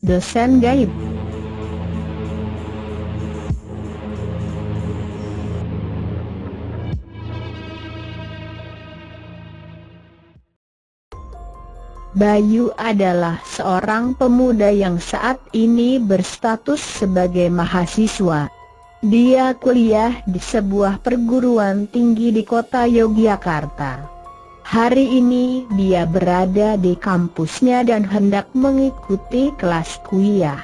dosen gaib. Bayu adalah seorang pemuda yang saat ini berstatus sebagai mahasiswa. Dia kuliah di sebuah perguruan tinggi di kota Yogyakarta. Hari ini dia berada di kampusnya dan hendak mengikuti kelas kuliah.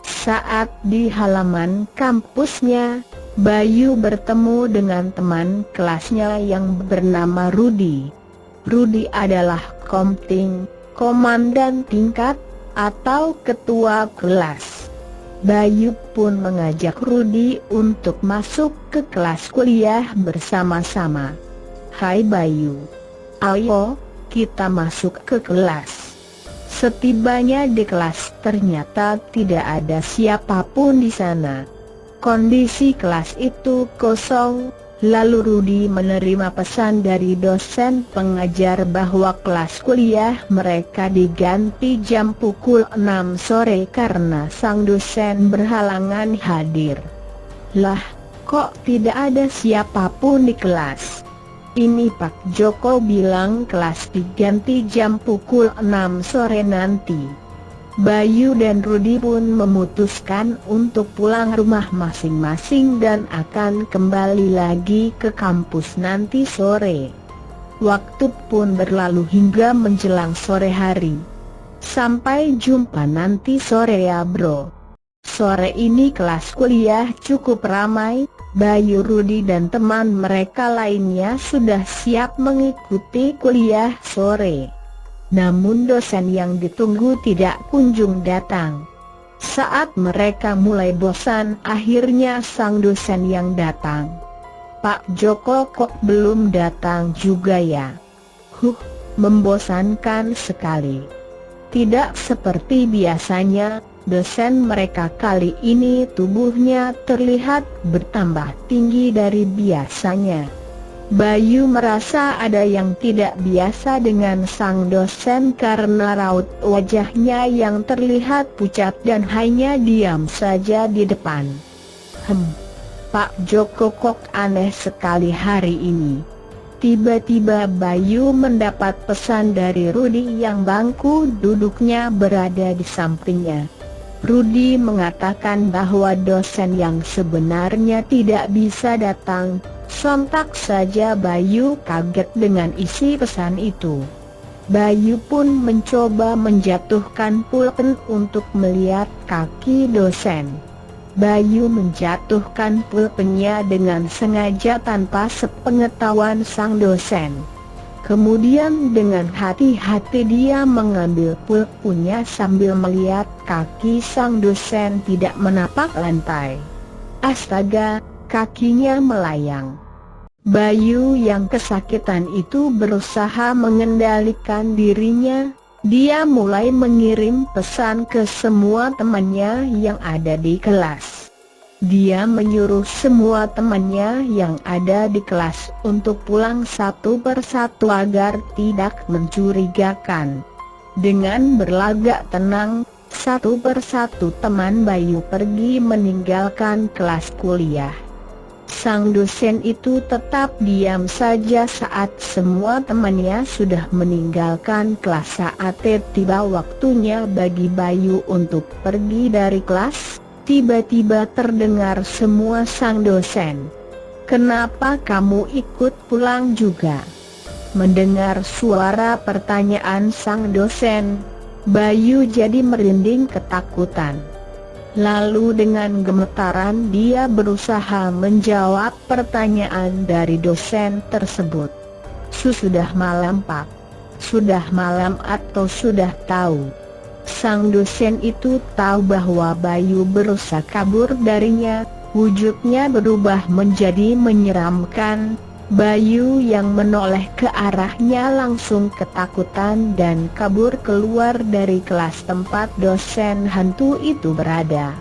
Saat di halaman kampusnya, Bayu bertemu dengan teman kelasnya yang bernama Rudi. Rudi adalah komting, komandan tingkat, atau ketua kelas. Bayu pun mengajak Rudi untuk masuk ke kelas kuliah bersama-sama. "Hai Bayu, ayo, kita masuk ke kelas." Setibanya di kelas ternyata tidak ada siapapun di sana. Kondisi kelas itu kosong. Lalu Rudi menerima pesan dari dosen pengajar bahwa kelas kuliah mereka diganti jam pukul 6 sore karena sang dosen berhalangan hadir. "Lah, kok tidak ada siapapun di kelas? Ini Pak Joko bilang kelas diganti jam pukul 6 sore nanti." Bayu dan Rudi pun memutuskan untuk pulang rumah masing-masing dan akan kembali lagi ke kampus nanti sore. Waktu pun berlalu hingga menjelang sore hari. "Sampai jumpa nanti sore ya bro." Sore ini kelas kuliah cukup ramai. Bayu, Rudi dan teman mereka lainnya sudah siap mengikuti kuliah sore. Namun dosen yang ditunggu tidak kunjung datang. Saat mereka mulai bosan, akhirnya sang dosen yang datang. "Pak Joko kok belum datang juga ya? Membosankan sekali." Tidak seperti biasanya, dosen mereka kali ini tubuhnya terlihat bertambah tinggi dari biasanya. Bayu merasa ada yang tidak biasa dengan sang dosen karena raut wajahnya yang terlihat pucat dan hanya diam saja di depan. Pak Joko kok aneh sekali hari ini." Tiba-tiba Bayu mendapat pesan dari Rudi yang bangku duduknya berada di sampingnya. Rudi mengatakan bahwa dosen yang sebenarnya tidak bisa datang. Sontak saja Bayu kaget dengan isi pesan itu. Bayu pun mencoba menjatuhkan pulpen untuk melihat kaki dosen. Bayu menjatuhkan pulpennya dengan sengaja tanpa sepengetahuan sang dosen. Kemudian dengan hati-hati dia mengambil pulpennya sambil melihat kaki sang dosen tidak menapak lantai. Astaga, kakinya melayang. Bayu yang kesakitan itu berusaha mengendalikan dirinya. Dia mulai mengirim pesan ke semua temannya yang ada di kelas. Dia menyuruh semua temannya yang ada di kelas untuk pulang satu persatu agar tidak mencurigakan. Dengan berlagak tenang, satu persatu teman Bayu pergi meninggalkan kelas kuliah. Sang dosen itu tetap diam saja saat semua temannya sudah meninggalkan kelas. Saat tiba waktunya bagi Bayu untuk pergi dari kelas, tiba-tiba terdengar semua sang dosen. "Kenapa kamu ikut pulang juga?" Mendengar suara pertanyaan sang dosen, Bayu jadi merinding ketakutan. Lalu dengan gemetaran dia berusaha menjawab pertanyaan dari dosen tersebut. "Sudah malam Pak? Sudah malam atau sudah tahu?" Sang dosen itu tahu bahwa Bayu berusaha kabur darinya. Wujudnya berubah menjadi menyeramkan. Bayu yang menoleh ke arahnya langsung ketakutan dan kabur keluar dari kelas tempat dosen hantu itu berada.